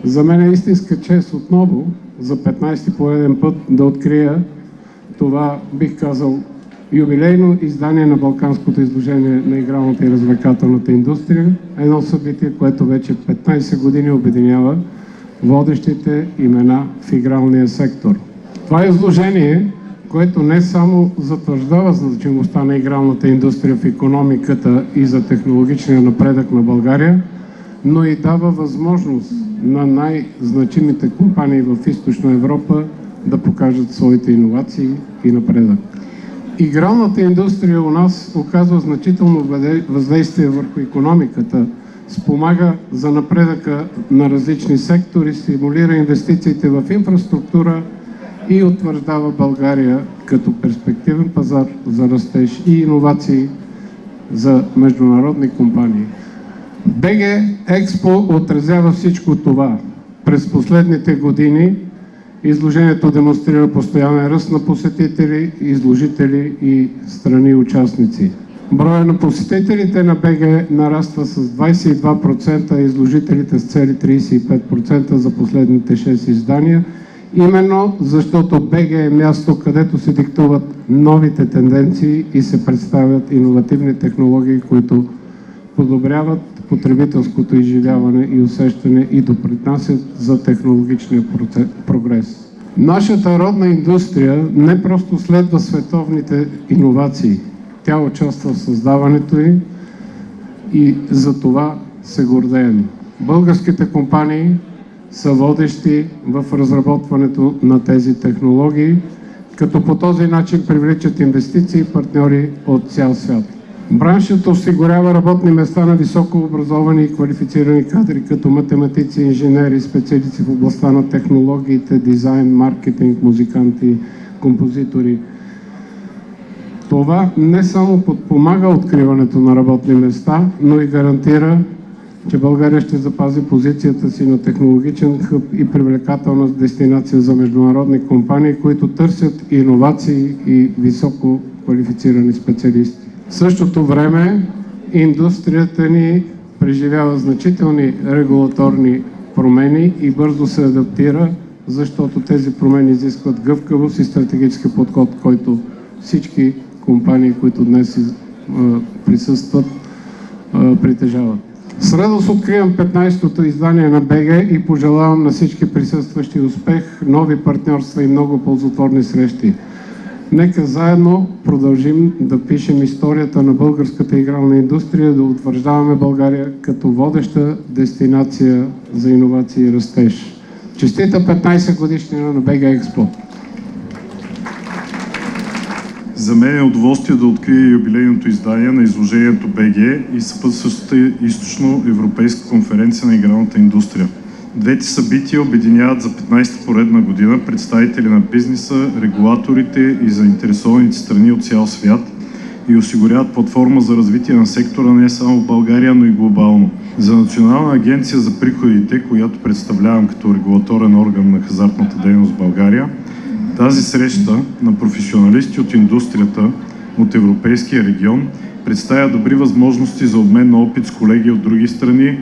За мен е истинска чест отново за 15-ти пореден път да открия това, бих казал, юбилейно издание на Балканското изложение на игралната и развлекателната индустрия. Едно събитие, което вече 15 години обединява водещите имена в игралния сектор. Това е изложение, което не само затвърждава значимостта на игралната индустрия в икономиката и за технологичния напредък на България, но и дава възможност на най-значимите компании в Източна Европа да покажат своите иновации и напредък. Игралната индустрия у нас оказва значително въздействие върху икономиката, спомага за напредъка на различни сектори, стимулира инвестициите в инфраструктура и утвърждава България като перспективен пазар за растеж и иновации за международни компании. БГ Експо отразява всичко това. През последните години изложението демонстрира постоянен ръст на посетители, изложители и страни участници. Броя на посетителите на БГ нараства с 22%, а изложителите с цели 35% за последните 6 издания, именно защото БГ е място, където се диктуват новите тенденции и се представят иновативни технологии, които подобряват потребителското изживяване и усещане и допринасят за технологичния прогрес. Нашата родна индустрия не просто следва световните иновации, тя участва в създаването им и за това се гордеем. Българските компании са водещи в разработването на тези технологии, като по този начин привличат инвестиции и партньори от цял свят. Браншът осигурява работни места на високо образовани и квалифицирани кадри, като математици, инженери, специалисти в областта на технологиите, дизайн, маркетинг, музиканти, композитори. Това не само подпомага откриването на работни места, но и гарантира, че България ще запази позицията си на технологичен хъб и привлекателна дестинация за международни компании, които търсят иновации и високо квалифицирани специалисти. В същото време индустрията ни преживява значителни регулаторни промени и бързо се адаптира, защото тези промени изискват гъвкавост и стратегически подход, който всички компании, които днес присъстват, притежават. С радост откривам 15-то издание на БГ и пожелавам на всички присъстващи успех, нови партньорства и много ползотворни срещи. Нека заедно продължим да пишем историята на българската игрална индустрия, да утвърждаваме България като водеща дестинация за иновации и растеж. Честита 15 годишнина на БГ Експо! За мен е удоволствие да открия юбилейното издание на изложението БГ и съпътстващата източноевропейска конференция на игралната индустрия. Двете събития обединяват за 15-та поредна година представители на бизнеса, регулаторите и заинтересованите страни от цял свят и осигуряват платформа за развитие на сектора не само в България, но и глобално. За Национална агенция за приходите, която представлявам като регулаторен орган на хазартната дейност в България, тази среща на професионалисти от индустрията от Европейския регион представя добри възможности за обмен на опит с колеги от други страни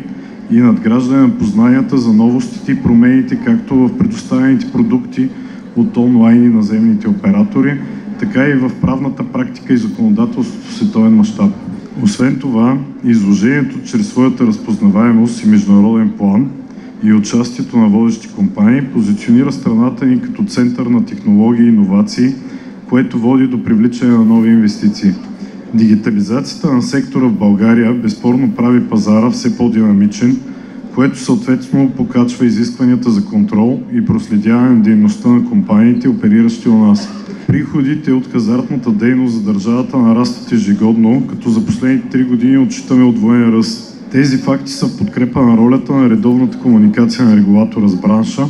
и надграждане на познанията за новостите и промените както в предоставените продукти от онлайн и наземните оператори, така и в правната практика и законодателството в световен мащаб. Освен това, изложението чрез своята разпознаваемост и международен план и участието на водещи компании позиционира страната ни като център на технологии и иновации, което води до привличане на нови инвестиции. Дигитализацията на сектора в България безспорно прави пазара все по-динамичен, което съответно покачва изискванията за контрол и проследяване на дейността на компаниите, опериращи у нас. Приходите от хазартната дейност за държавата нарастват ежегодно, като за последните 3 години отчитаме удвоен ръст. Тези факти са в подкрепа на ролята на редовната комуникация на регулатора с бранша,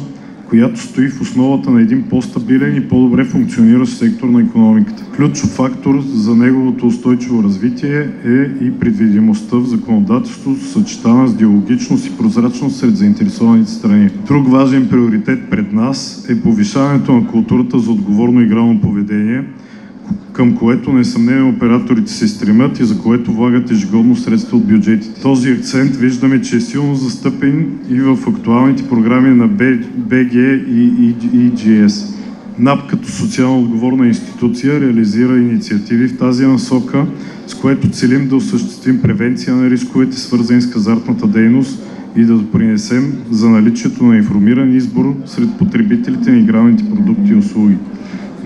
която стои в основата на един по-стабилен и по-добре функциониращ сектор на икономиката. Ключов фактор за неговото устойчиво развитие е и предвидимостта в законодателството, съчетана с диалогичност и прозрачност сред заинтересованите страни. Друг важен приоритет пред нас е повишаването на културата за отговорно игрално поведение, към което несъмнено операторите се стремят и за което влагат ежегодно средства от бюджетите. Този акцент виждаме, че е силно застъпен и в актуалните програми на БГ и EGS. НАП като социално отговорна институция реализира инициативи в тази насока, с което целим да осъществим превенция на рисковете, свързани с хазартната дейност и да допринесем за наличието на информиран избор сред потребителите на игралните продукти и услуги.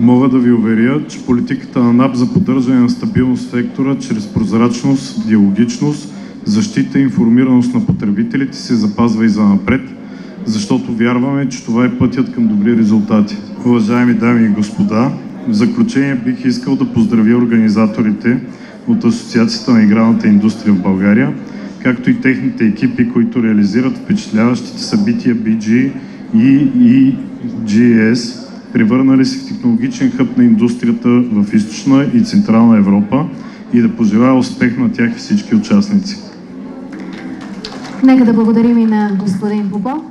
Мога да ви уверя, че политиката на НАП за поддържане на стабилност в сектора чрез прозрачност, диалогичност, защита и информираност на потребителите се запазва и занапред, защото вярваме, че това е пътят към добри резултати. Уважаеми дами и господа, в заключение бих искал да поздравя организаторите от Асоциацията на игралната индустрия в България, както и техните екипи, които реализират впечатляващите събития BG и EGS, превърнали се в технологичен хъб на индустрията в Източна и Централна Европа, и да пожелая успех на тях и всички участници. Нека да благодарим и на господин Попов.